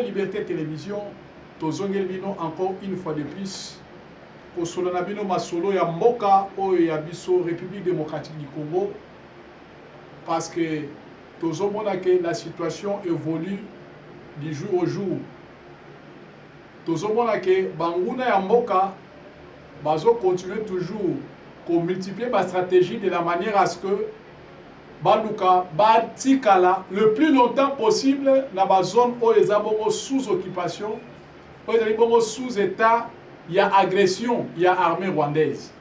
Liberté Télévision, Tozongelbino encore une fois de plus. Pour Solonabino Masolo ya Mboka ou ya Biso République démocratique du Congo. Parce que Tozomona que la situation évolue du jour au jour. Tozomona que Banguna ya Mboka bazo continuer toujours qu'on multiplie la stratégie de la manière à ce que Baluka Batikala le plus longtemps possible dans la zone où les abomos sous occupation, où les abomos sous état, il y a agression, il y a armée rwandaise.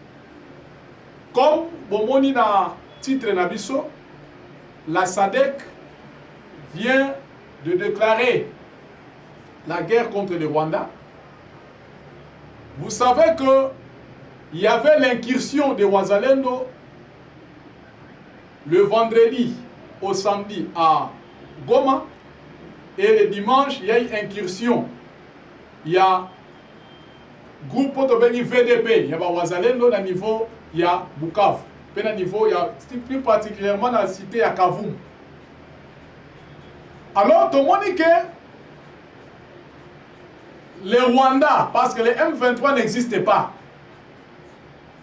Comme Bomoni dans titre Nabiso, la SADC vient de déclarer la guerre contre le Rwanda. Vous savez que il y avait l'incursion de Wazalendo le vendredi au samedi à Goma et le dimanche il y a une incursion. Il y a groupe Potobeni VDP, il y a Wazalendo à niveau il y a Bukavu, puis à niveau il y a plus particulièrement dans la cité à Kavumu. Alors tout le monde dit que le Rwanda, parce que le M23 n'existait pas,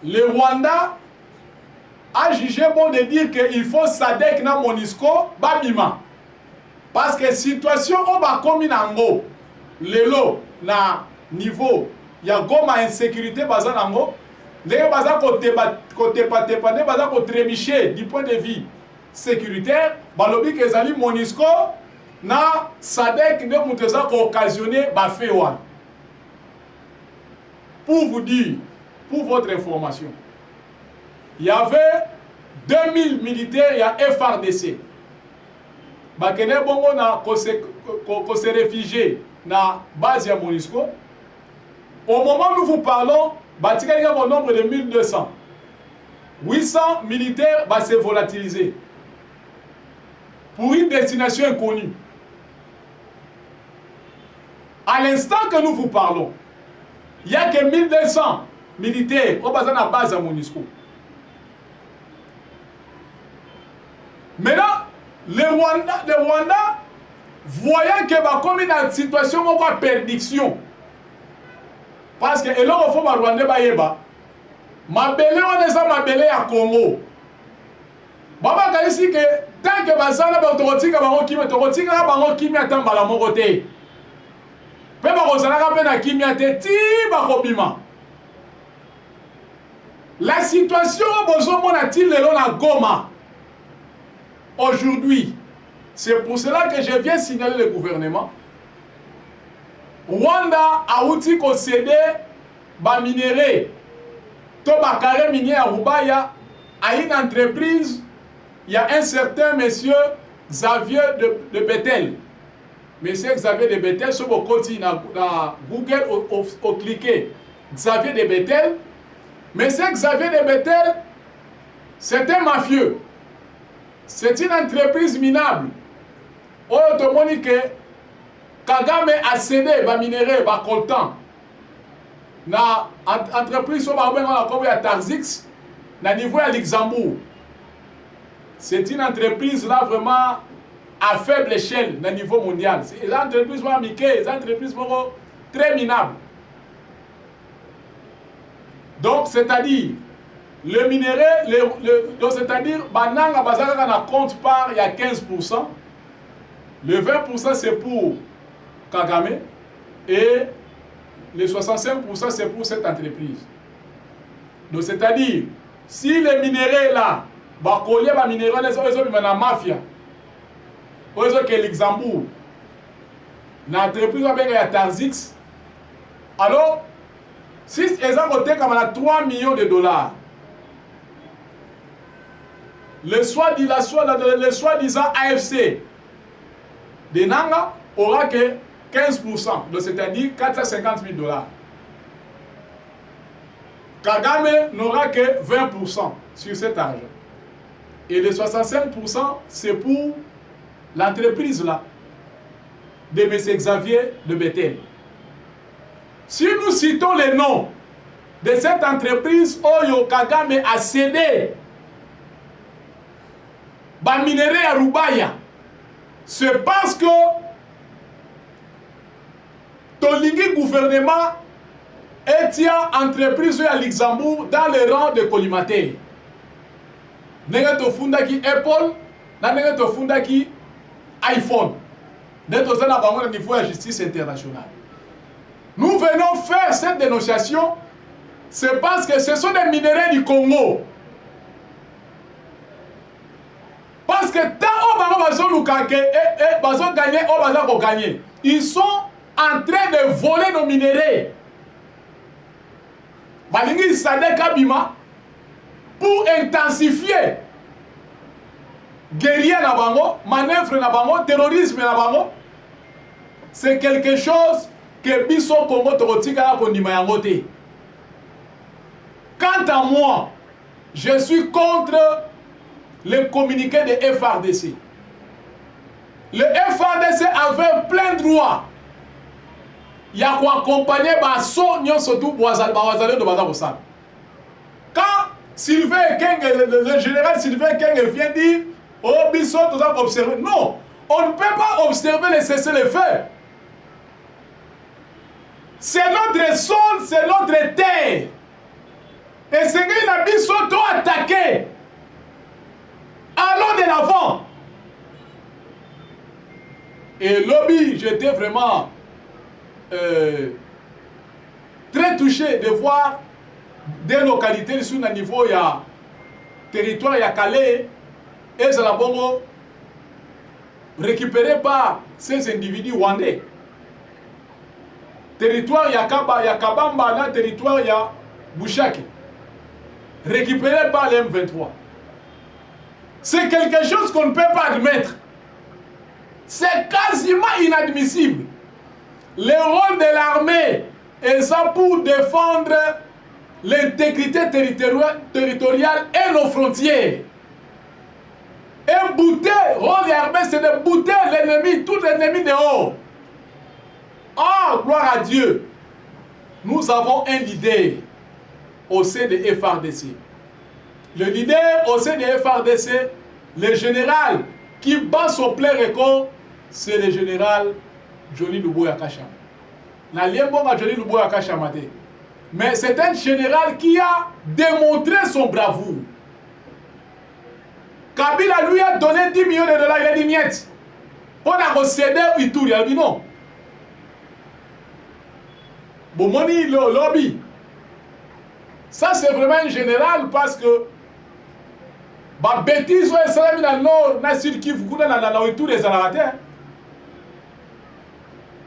le Rwanda a jugé bon de dire qu'il faut SADC na MONUSCO babima. Parce que situation au bas comme nango, lelo na niveau ya Goma insécurité bazan nango, les bazan côté tepa bazan ko trébicher du point de vue sécuritaire, balobi que ezali MONUSCO na SADC ne muteza ko occasionner ba fewa. Pour vous dire, pour votre information, il y avait 2000 militaires, il y a FRDC. Bakene bongo na ko se réfugier na base ya MONUSCO. Au moment où nous vous parlons, batika il y a un nombre de 1200. 800 militaires va se volatiliser pour une destination inconnue. À l'instant que nous vous parlons, il n'y a que 1200 militaires au bas de la base à MONUSCO. Maintenant, le Rwanda, voyant que va comme une situation de perdition, parce que là il faut que Rwanda bayeba, mabele on est ça mabele à Congo. Baba kalisi que tant que bazana ba tokotika bango kimi tokotika bango kimi atamba la mokote. Pe ba kozalaka pe na kimi ate ti ba kobima. La situation bozomona-t-il lelo na Goma aujourd'hui, c'est pour cela que je viens signaler le gouvernement. Rwanda a outil concédé ba minéré to ba carré minier à Rubaya à une entreprise. Il y a un certain monsieur Xavier de Bethel. Monsieur Xavier de Bethel, sur vos côtés dans Google, au cliquer Xavier de Bethel. Monsieur Xavier de Bethel, c'est un mafieux. C'est une entreprise minable. Automonique, Kagame a cédé ba minéré, ba coltan. Na entreprise sur la Tarzix, na niveau à Luxembourg. C'est une entreprise là vraiment à faible échelle au niveau mondial. C'est une entreprise américaine, une entreprise très minable. Donc, c'est-à-dire, le minerai, donc c'est-à-dire, Bananga Bazaka na compte part, il y a 15%. Le 20% c'est pour Kagame et les 65% c'est pour cette entreprise. Donc, c'est-à-dire, si les minéraux là, bakolie ba minéraux les autres na mafia ozo ke Luxembourg na entreprise ba benga ya Tarzix, alors si eza côté comme na 3 millions de dollars, le soi-disant AFC de Nanga aura que 15%, donc c'est-à-dire 450 000 dollars. Kagame n'aura que 20% sur cet argent. Et les 65%, c'est pour l'entreprise là, de M. Xavier de Bethel. Si nous citons les noms de cette entreprise, Oyo Kagame a cédé, ba minéré à Rubaya, c'est parce que Tolingi gouvernement et entreprise à Luxembourg dans le rang de collimateur. Nenge to funda ki Apple, na nenge to funda ki iPhone. Nenge to zana bango na niveau de justice internationale. Nous venons faire cette dénonciation, c'est parce que ce sont des minéraux du Congo. Parce que tant au bazo gagner, ils sont en train de voler nos minéraux. Balingi Sadek Kabima pour intensifier guerrier na bango, manœuvre na bango, terrorisme na bango. C'est quelque chose que biso Congo tokotika la kondima yango te. Quant à moi, je suis contre le communiqué de FRDC. Le FRDC avait plein droit. Il y a quoi accompagner Basso Nyon surtout Boazalé de Bazarosal. Quand Sylvain Keng, le général Sylvain Keng vient dire oh Bisso, tout ça pour observer. Non, on ne peut pas observer les cessez-le-feu. C'est notre sol, c'est notre terre. Et c'est qu'il a Bisso doit attaquer. Allons de l'avant. Et lobby, j'étais vraiment très touché de voir des localités sur le niveau il y a territoire il y a Calais et Zalabongo récupéré par ces individus rwandais. Territoire il y a Kabamba, dans territoire il y a Bouchaki récupéré par les M23. C'est quelque chose qu'on ne peut pas admettre. C'est quasiment inadmissible. Le rôle de l'armée est ça pour défendre l'intégrité territoriale et nos frontières. Et bouter, rôle de l'armée, c'est de bouter l'ennemi, tout l'ennemi dehors. Oh, gloire à Dieu. Nous avons un leader au sein de FRDC. Le leader au sein de FRDC, le général qui bat son plein record, c'est le général Johnny Luboya Kachama. La liembonga Johnny Luboya Kachama. Mais c'est un général qui a démontré son bravoure. Kabila lui a donné 10 millions de dollars, il a dit niet. Pour la recéder Ituri, il a dit non. Bomoni le lobby. Ça c'est vraiment un général parce que ba bêtise ouais salami dans le nord na sud Kivu kuna na Ituri les Alarates.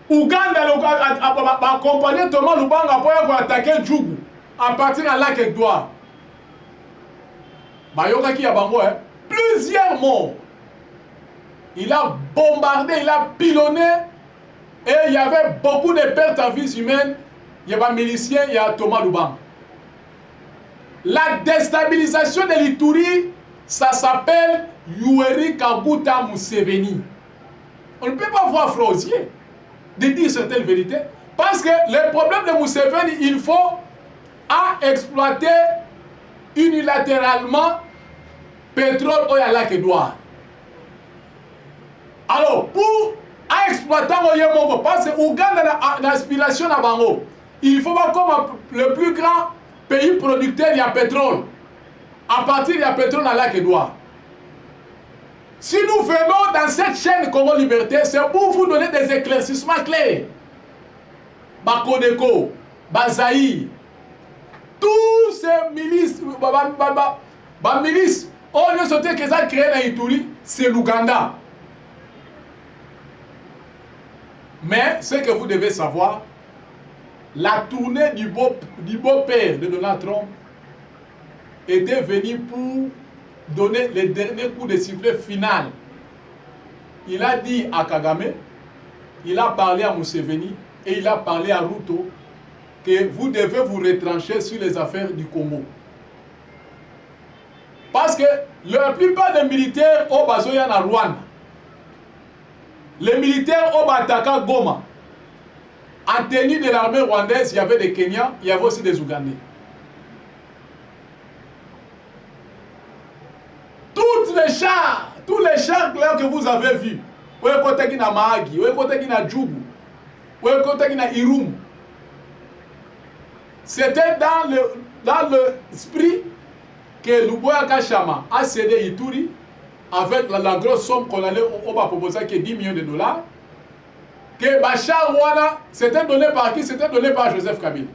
Ouganda a accompagné Thomas Lubanga pour attaquer Djougou à partir de lac Edouard. Bayoka qui a bango plusieurs morts. Il a bombardé, il a pilonné et il y avait beaucoup de pertes en vie humaine. Il y a un milicien, il y a Thomas Lubanga. La déstabilisation de l'Ituri, ça s'appelle Yoweri Kaguta Museveni. On ne peut pas voir Frosier de dire certaines vérités parce que le problème de Museveni, il faut exploiter unilatéralement pétrole au lac Edouard. Alors, pour exploiter parce que Ouganda a une aspiration à Bango, il faut voir comme le plus grand pays producteur, il y a pétrole. À partir, il y a pétrole à lac Edouard. Si nous venons dans cette chaîne Congo Liberté, c'est pour vous donner des éclaircissements clairs. Bakodeko, Bazaï, tous ces milices, milices, on a sauté que ça créé dans Ituri, c'est l'Ouganda. Mais ce que vous devez savoir, la tournée du beau-père de Donald Trump était venue pour donner le dernier coup de sifflet final. Il a dit à Kagame, il a parlé à Museveni et il a parlé à Ruto que vous devez vous retrancher sur les affaires du Congo. Parce que la plupart des militaires au Bazoyan à Rwanda, les militaires au Bataka Goma, en tenue de l'armée rwandaise, il y avait des Kenyans, il y avait aussi des Ougandais. Tous les chars que vous avez vus, vous côté qui na Mahagi, vous côté qui na Djougou, C'était dans l'esprit que Luboya Kachama a cédé Ituri avec la grosse somme qu'on allait proposer qui est 10 millions de dollars. Que Bachar Ouana, c'était donné par qui? C'était donné par Joseph Kabila.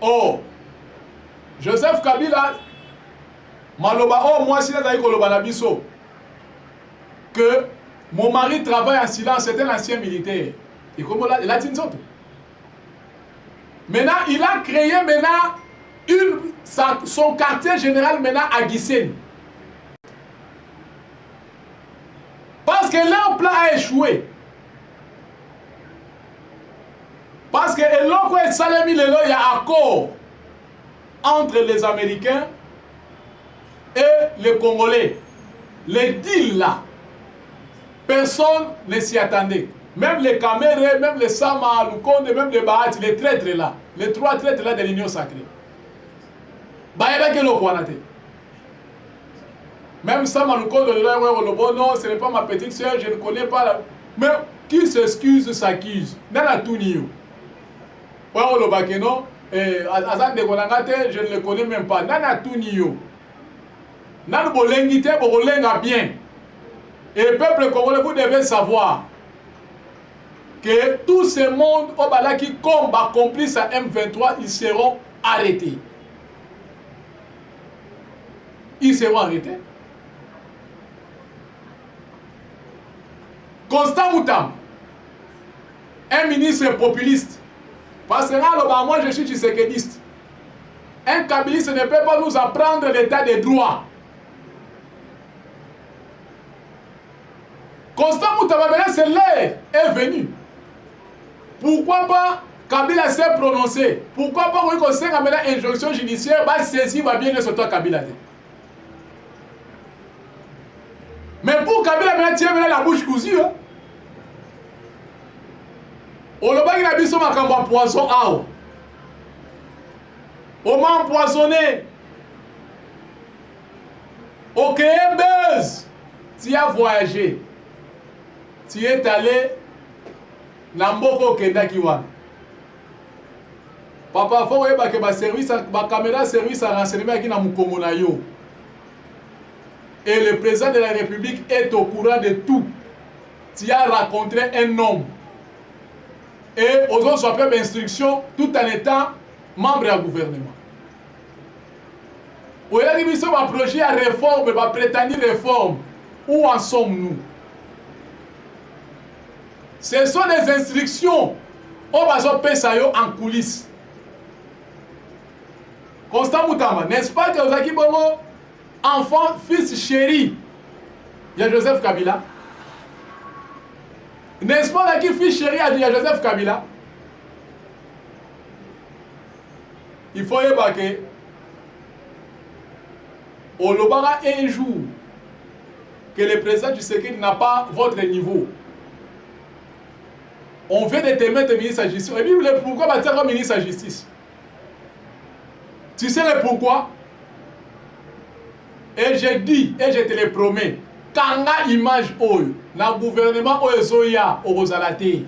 Oh, Joseph Kabila, Maloba, oh, moi, si que mon mari travaille en silence, c'était l'ancien militaire. Et comment il a dit une autre. Maintenant, il a créé son quartier général maintenant à Gisenyi. Parce que leur plan a échoué. Parce que il y a accord entre les Américains et les Congolais. Les deals là, personne ne s'y attendait. Même les Camérés, même les Sama, Lukonde, même les Bahati, les traîtres là, les 3 traîtres là de l'Union sacrée. Même Sama Lukonde, non, ce n'est pas ma petite soeur, je ne connais pas la... Mais qui s'excuse s'accuse. Nana Tounio. Je ne le connais même pas. Nana Tounio. Nana Bolengite, Bolenga bien. Et le peuple congolais, vous devez savoir que tous ces mondes au Bala qui combattent complices à M23, ils seront arrêtés. Ils seront arrêtés. Constant Moutam, un ministre populiste, parce que là, moi je suis tshisekédiste. Un kabiliste ne peut pas nous apprendre l'état des droits. Constant Moutam, c'est l'heure est venue. Pourquoi pas Kabila s'est prononcé? Pourquoi pas qu'on ait maintenant une injonction judiciaire, va saisir, va bien sur toi Kabila? Mais pour Kabila, maintenant, tiens la bouche cousue. Hein? On a dit que poison. On m'a empoisonné. Ok, buzz. Tu as voyagé. Tu es allé. Namboko Kenda Kiwan. Papa, faut que ma service, ma caméra service à renseignement qui n'a mukomo na yo. Et le président de la République est au courant de tout. Tu as rencontré un homme. Et aux autres soit fait instruction tout en étant membre du gouvernement. Où il a dit que un projet à réforme, va prétendre réforme. Où en sommes-nous? Ce sont des instructions au bazo Pesayo en coulisses. Constant Moutama, n'est-ce pas que vous avez dit enfant, fils chéri, il y a Joseph Kabila. N'est-ce pas que fils chéri il y a Joseph Kabila? Il faut évacuer. Au Lobara un jour que le président du Tshisekedi n'a pas votre niveau. On veut de te mettre ministre de la Justice. Et puis, pourquoi va être ministre de la Justice? Tu sais le pourquoi? Et je dis, et je te le promets, quand la image oyo, le gouvernement oyo zoya ozalate.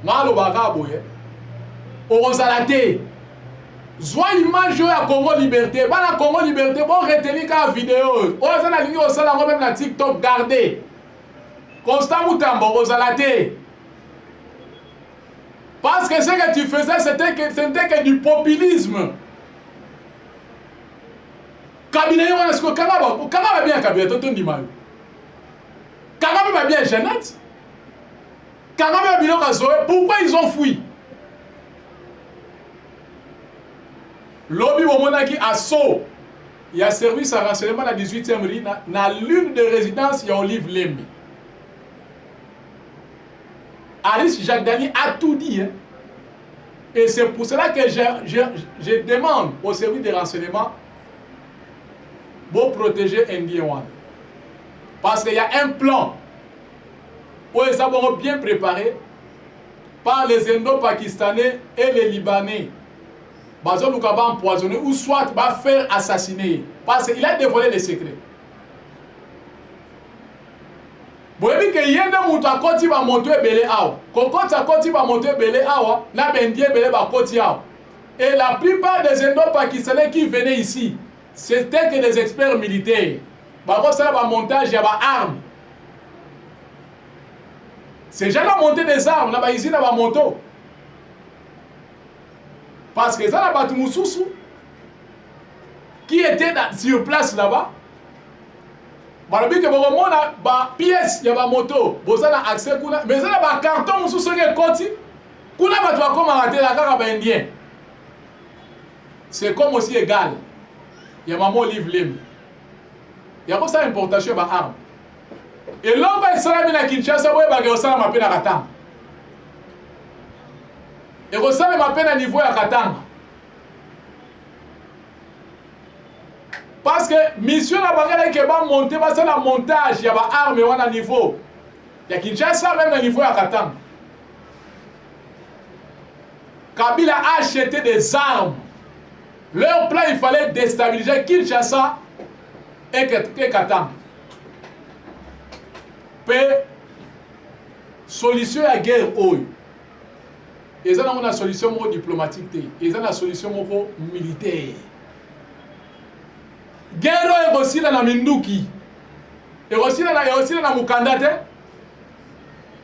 Ngalo bakaboye. Ozalate. Zwa image oyo à Congo Liberté. Ba la Congo Liberté, bon retenir ka vidéo. Oza na lingi osala même na TikTok garder. Constant Moutambo, Rosalate. Parce que ce que tu faisais, c'était que du populisme. Kabila, est-ce que Kabila va bien Kabila, tonton Dimayo? Kabila va bien Jeannette? Kabila va bien Kazoé? Pourquoi ils ont fui? Lobby Womonaki a Sceaux. Il y a service à renseignement à la 18e rue, dans l'une des résidences, il y a Olive Lembi. Alice Jacques Dani a tout dit. Hein? Et c'est pour cela que je demande au service de renseignement pour protéger Indien One. Parce qu'il y a un plan où ils sont bien préparés par les Indo-Pakistanais et les Libanais. Bazo Lukaba empoisonné ou soit va faire assassiner. Parce qu'il a dévoilé les secrets. boyebi ke yende mutu akoti ba moto ebele awa kokoti akoti ba moto ebele awa na bendie ebele bakoti awa. Et la plupart des Indo-Pakistanais qui venaient ici, c'était que des experts militaires. Bah, ça va montage, il y a des armes. Ces gens-là montaient des armes, là-bas ici, là-bas moto. Parce que ça, là-bas, tout Moussoussou, qui était sur place là-bas, bah, le but que vous avez des pièces, il y a des motos, vous avez accès, mais ça, là-bas, carton, Moussoussou, qui est côté, vous avez comme arrêter la carte indien. C'est comme aussi égal. Il y a maman livre l'homme. Il y a comme ça importation de armes. Et l'homme va être à Kinshasa, il va ressentir ma peine à Katanga. Il ressent ma peine à niveau à Katanga. Parce que mission la bagarre qui va monter, c'est le montage, il y a des armes à niveau. Il y a Kinshasa même à niveau à Katanga. Kabila a acheté des armes. Leur plan, il fallait déstabiliser Kinshasa et Katanga. Pe solution à guerre oyo. Ils ont une solution diplomatique, ils ont une solution militaire. Guerre est aussi dans la Minduki. Et aussi dans la Mukandate.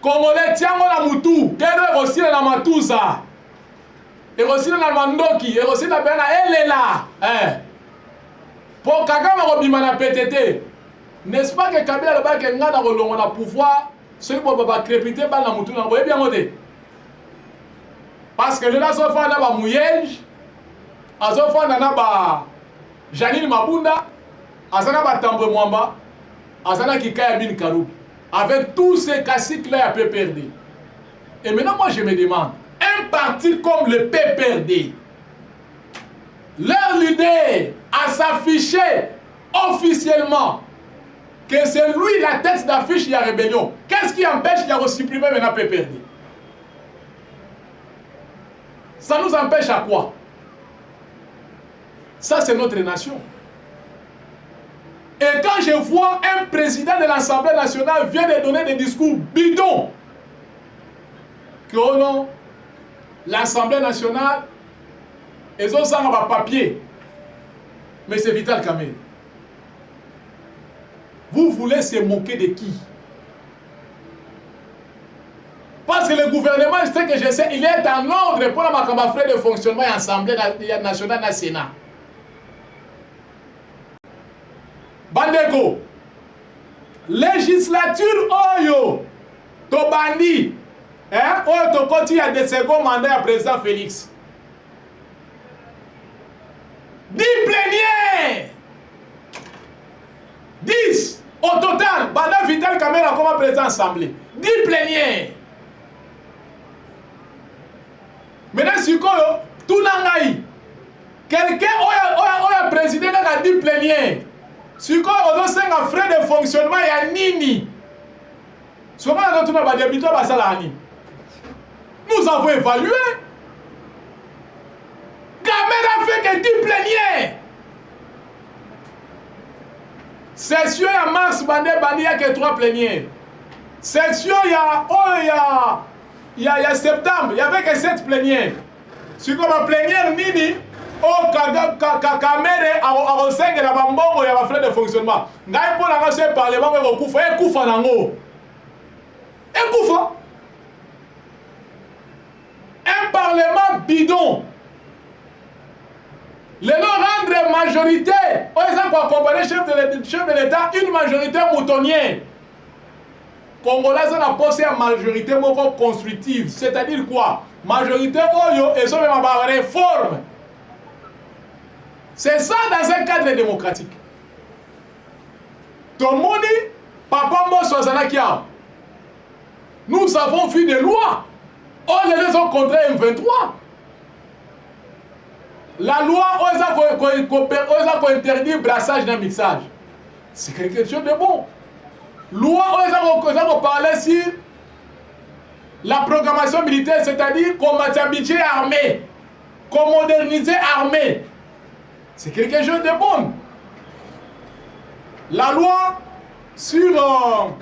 Congolais tiens la Mutu. Guerre est aussi dans la Matusa. Et aussi dans la Mandoki, et aussi dans la Elela. Pour Kagame Robima na PTT, n'est-ce pas que Kabila le bac n'a pas pouvoir, celui qui va crépiter dans la moutoune, vous voyez bien monter. Parce que là, ça fait un mouillage, ça fait un Janine Mabunda, ça fait un Tambo Mwamba, ça fait un Kikaya Bin Karou. Avec tous ces classiques-là, il peut perdre. Et maintenant, moi, je me demande, un parti comme le PPRD, leur leader a s'affiché officiellement que c'est lui la tête d'affiche de la rébellion. Qu'est-ce qui empêche de supprimer maintenant PPRD? Ça nous empêche à quoi? Ça, c'est notre nation. Et quand je vois un président de l'Assemblée nationale vient de donner des discours bidons, que oh non, l'Assemblée nationale, ils ont ça en papier. Mais c'est Vital Kamerhe. Vous voulez se moquer de qui? Parce que le gouvernement, ce que je sais, il est en ordre pour la frais de fonctionnement de l'Assemblée nationale et Sénat. Bandeko, législature Oyo, Tobandi, Oyo Tokoti a des seconds mandats à président Félix. 10 plénières, 10 au total, Bada Vital Kamerhe comme président assemblée. 10 plénières. Maintenant, si tout n'a quelqu'un a présidé dans 10 plénières. Si on a 5 frais de fonctionnement, il y a Nini. Nous avons évalué. Kamerhe a fait que 10 plénières. Session en mars, il n'y a que 3 plénières. Session il y a septembre, il n'y avait que 7 plénières. Si on a plénière Nini, Kamerhe a reçu la bambongo, il y a frais de fonctionnement. Il y a un parlement qui un parlement bidon. Les non rendre majorité, ils ont accompagné le chef de l'État une majorité moutonnière. Congolais ont posé une majorité constructive. C'est-à-dire quoi? Majorité Oyo et sont même en réforme. C'est ça dans un cadre démocratique. Tout le monde dit, Papa Mosozanakia, nous avons vu des lois. On les a contre M23. La loi, on a interdit le brassage d'un mixage. C'est quelque chose de bon. Loi, on a parlé sur la programmation militaire, c'est-à-dire combattre un budget armé, qu'on moderniser armée. C'est quelque chose de bon. La loi sur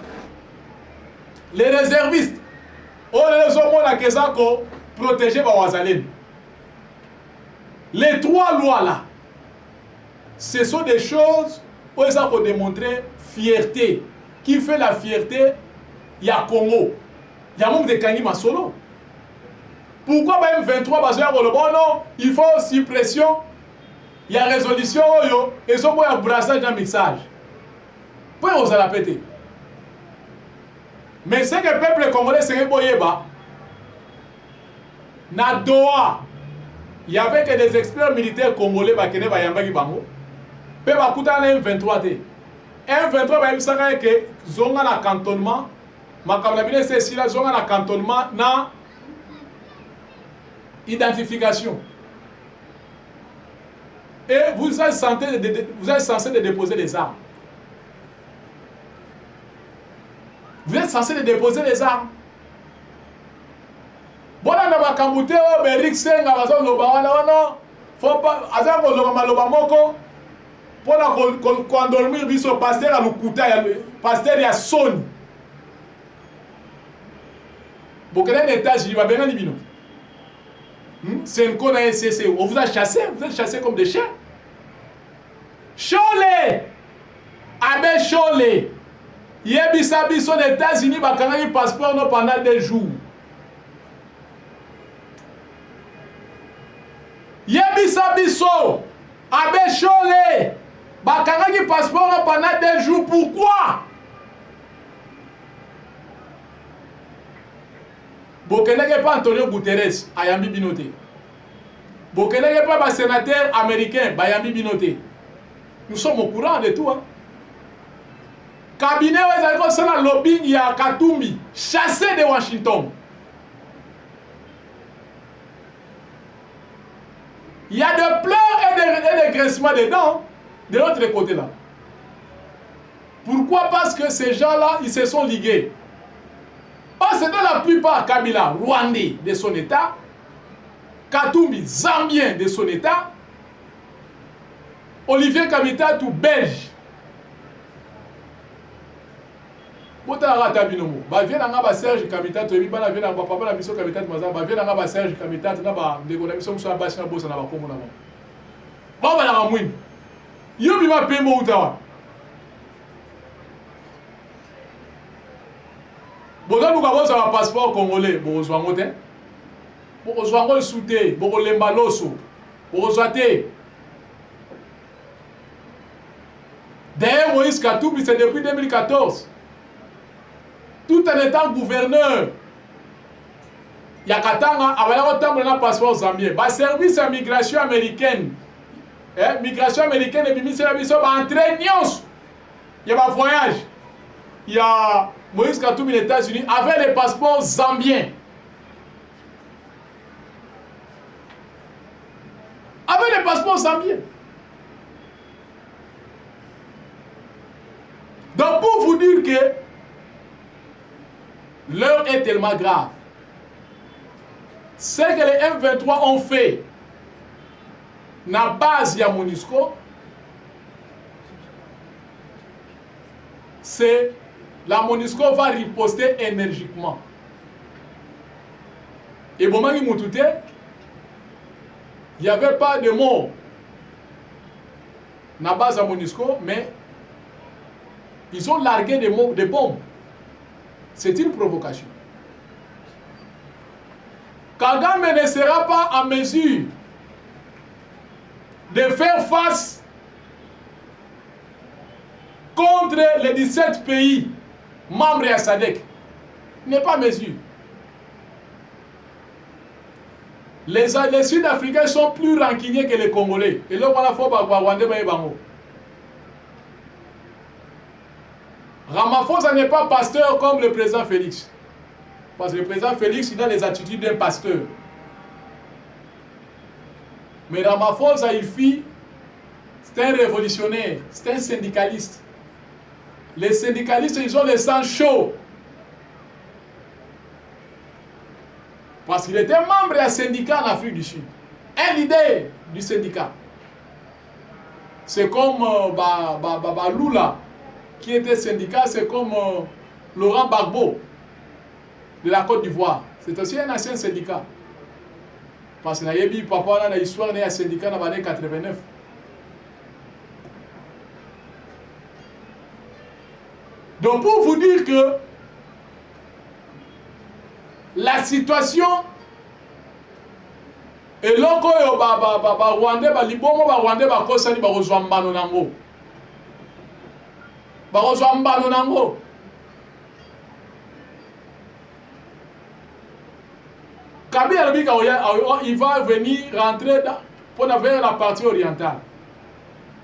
les réservistes, oh les hommes la Kezako protéger par Wazalène. Les trois lois là, ce sont des choses où ils ont démontré fierté. Qui fait la fierté? Il y a Congo. Il y a même des Kangima solo. Pourquoi même 23 bazar le bon non, il faut suppression. Il y a résolution et ça il y a brassage d'un mixage. Pour vous la péter. Mais c'est que le peuple congolais serait boyeba. Na Doha, il y avait que des experts militaires congolais qui ne bayambaki bango. Pe bakuta na M23 te. M23 ba yebisaka ke zonga na cantonnement. Makamla bine c'est si la zonga na cantonnement na identification. Et vous êtes censé de déposer les armes. Vous êtes censé de déposer les armes. Bona na bakambute o Berik Senga bazo loba wana wana. Faut pas azako loba maloba moko. Pona ko endormir biso pasteur a lukuta ya pasteur ya son. Bokele na États-Unis ba benga ni bino. C'est une conne à SCC. On vous a chassé, vous êtes chassés comme des chiens. Chole! Abe Chole! Yebisa biso aux États-Unis, bakanga yi passeport no pendant 2 jours. Yebisa biso! Abe Chole! Bakanga yi passeport no pendant 2 jours. Pourquoi? Bokenege pas Antonio Guterres, ayambi binoté. Bokenege pas ba sénateur américain, bayambi binoté. Nous sommes au courant de tout. Hein. Cabinet c'est la lobbying, il y a Katumbi, chassé de Washington. Il y a de pleurs et de graissements dedans, de l'autre côté là. Pourquoi? Parce que ces gens-là, ils se sont ligués. Parce que dans la plupart, Kabila, Rwandais de son état, Katumbi, Zambien de son état, Olivier Kamita, tout belge. Bota rata binomo. Ba vient nga ba Serge Kamita, to bi bana vient nga papa na biso Kamita maza, ba vient nga ba Serge Kamita na ba ndeko na biso muso ba sina bosa na ba komo na ba. Ba ba na mwini. Yo bi ma pembo utawa. Boza luka boza ba passeport congolais, bozwa ngote. Bozwa ngo souté, bokolemba loso. Bozwa te. D'ailleurs, Moïse Katumbi, c'est depuis 2014. Tout en étant gouverneur, il y a Katanga, il y a un passeport zambien. Le service de migration américaine, migration américaine et ministère de la mission, il y a un voyage. Il y a Moïse Katumbi aux États-Unis avec les passeports zambiens. Avec les passeports zambiens. Donc pour vous dire que l'heure est tellement grave, ce que les M23 ont fait na base de MONUSCO, c'est la MONUSCO va riposter énergiquement. Et bon, il n'y avait pas de mort na base de MONUSCO, mais ils ont largué des bombes. C'est une provocation. Kagame ne sera pas en mesure de faire face contre les 17 pays membres de SADC. Il n'est pas en mesure. Les Sud-Africains sont plus rancuniers que les Congolais. Et là, on a fait Ramaphosa n'est pas pasteur comme le président Félix. Parce que le président Félix, il a les attitudes d'un pasteur. Mais Ramaphosa, c'est un révolutionnaire, c'est un syndicaliste. Les syndicalistes, ils ont le sang chaud. Parce qu'il était membre d'un syndicat en Afrique du Sud. Un leader du syndicat. C'est comme Lula, qui était syndicat, c'est comme Laurent Gbagbo. de la Côte d'Ivoire. C'est aussi un ancien syndicat. Parce que Nayebi, papa, dans l'histoire, il y a un syndicat dans les années 89. Donc pour vous dire que la situation et loko yo ba Rwandais ba libongo ba Rwandais ba kosani ba kozwa mbano nango. Ba kozwa mbano nango. Kabila il va venir rentrer pour vers la partie orientale.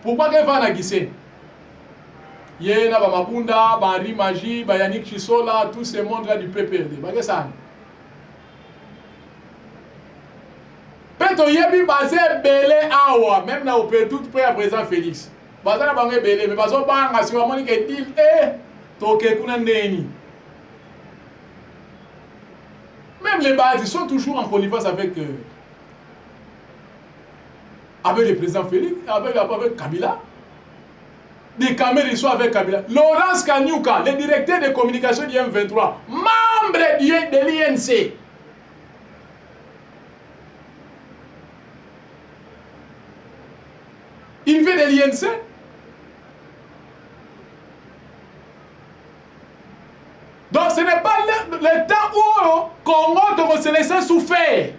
Pourquoi qu'il va na Guissé? Yé na ba Mabunda, ba Henri Magie, ba Yannick Chisola, tous ces mondes là du PPRD. Ba ça. Peto yebi basé belé awa, même na opé tout près à présent Félix. Basé na bangé belé, mais baso banga si vraiment que dit toke kuna ndeni. Même les bases, ils sont toujours en connivence avec le président Félix, avec Kabila. Des caméras, ils sont avec Kabila. Laurence Kanyuka, le directeur de communication du M23, membre de l'INC. Il fait de l'INC. Donc ce n'est pas le temps où Congo doit se laisser souffrir.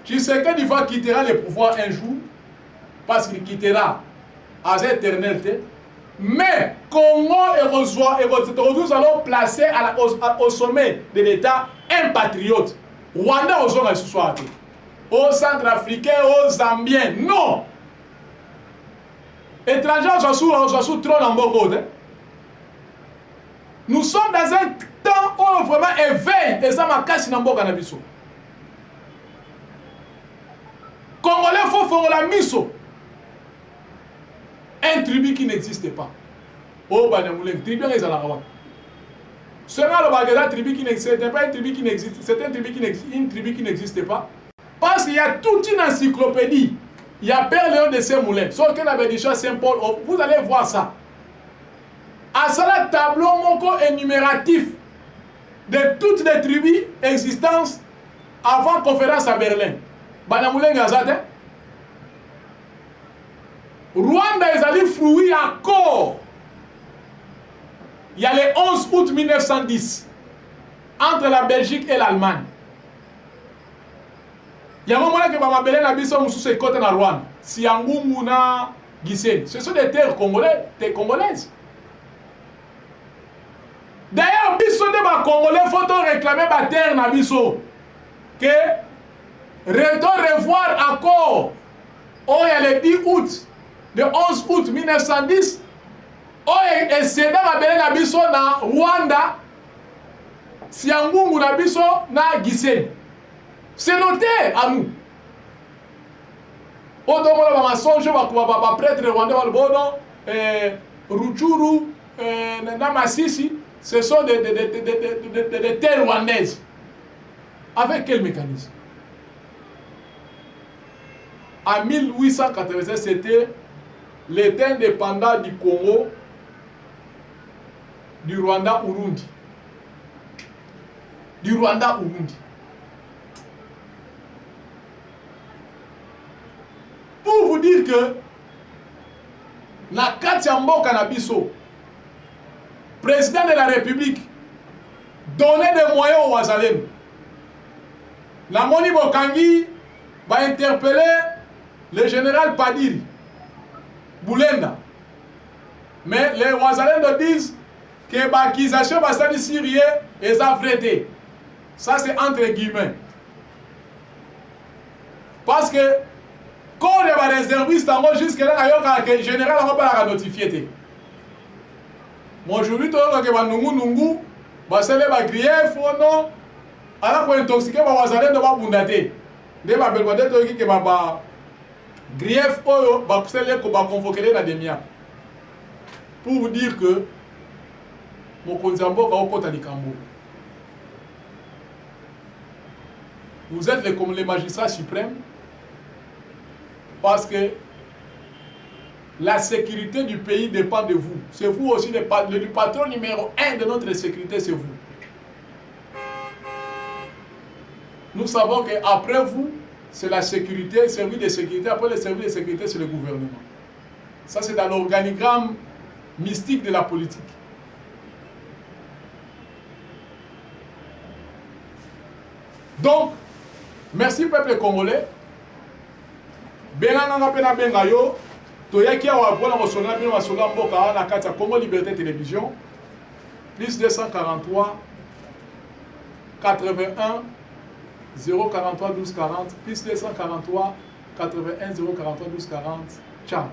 Tu sais qu'il va quitter le pouvoir un jour, parce qu'il quittera à l'éternité. Mais Congo et nous allons placer au sommet de l'État un patriote. Rwanda aux hommes soir, aux Centrafricains, aux Zambiens. Non! Étrangers, on s'en sous trop dans beaucoup. Nous sommes dans un temps où vraiment éveil et ça m'a cassé dans le cannabis. Congolais, il faut faire la miso. Un tribu qui n'existe pas. Oh, Banemoulin, tribu les Alarawa. Seulement le bagage tribu qui n'existe pas, une tribu qui n'existe, c'est une tribu qui n'existe pas. Parce qu'il y a toute une encyclopédie. Il y a Père Léon de Saint-Moulin. Sauf que la bénédiction Saint-Paul, vous allez voir ça. À cela, tableau moko énumératif de toutes les tribus existantes avant la conférence à Berlin. Banamoulin Gazate. Rwanda est allé fruit à corps. Il y a le 11 août 1910 entre la Belgique et l'Allemagne. Il y a un moment que Bamabele n'a pas sous ses côtés en Rwanda. Siangungu na Gisenyi. Ce sont des terres congolaises. D'ailleurs, biso de Congolais, il faut réclamer la terre na biso. Que revoir accord. Oh, il y a le 10 août, le 11 août 1910. Oh, et c'est dans la biso na Rwanda. Siangungu na biso na Gisenyi. C'est noté à nous. Au donc on va massonge, on va prêtre rwandais, Rutshuru, Namasisi. Ce sont des terres rwandaises. Avec quel mécanisme? En 1887, c'était l'État indépendant du Congo, du Rwanda-Urundi. Du Rwanda-Urundi. Pour vous dire que la Katiambo Kanabiso, président de la République, donnait des moyens aux Wazalem. La Moni Bokangi va interpeller le général Padiri, Boulenda. Mais les Wazalem disent que l'accusation va s'être syrien et ça frêté. Ça c'est entre guillemets. Parce que quand les réservistes jusqu'à là, le général n'a pas notifié. Moi, je lui dis que Nungu, basale ba grief non, ala ko intoxiqué ba wazale de ba bundate. De ba belwade to ki ba grief oyo ba kusele ko ba convoquer na demia. Pour vous dire que mokonzi mboka okota likambo. Vous êtes comme les magistrats suprêmes parce que la sécurité du pays dépend de vous. C'est vous aussi le patron numéro 1 de notre sécurité, c'est vous. Nous savons qu'après vous, c'est la sécurité, le service de sécurité. Après le service de sécurité, c'est le gouvernement. Ça, c'est dans l'organigramme mystique de la politique. Donc, merci peuple congolais. Benanga pena bengayo. Toyaki awa bona mosonga bino masonga mboka na kati ya Congo Liberté Télévision. Plus 243 81 043 12 40 plus 243 81 043 12 40. Ciao.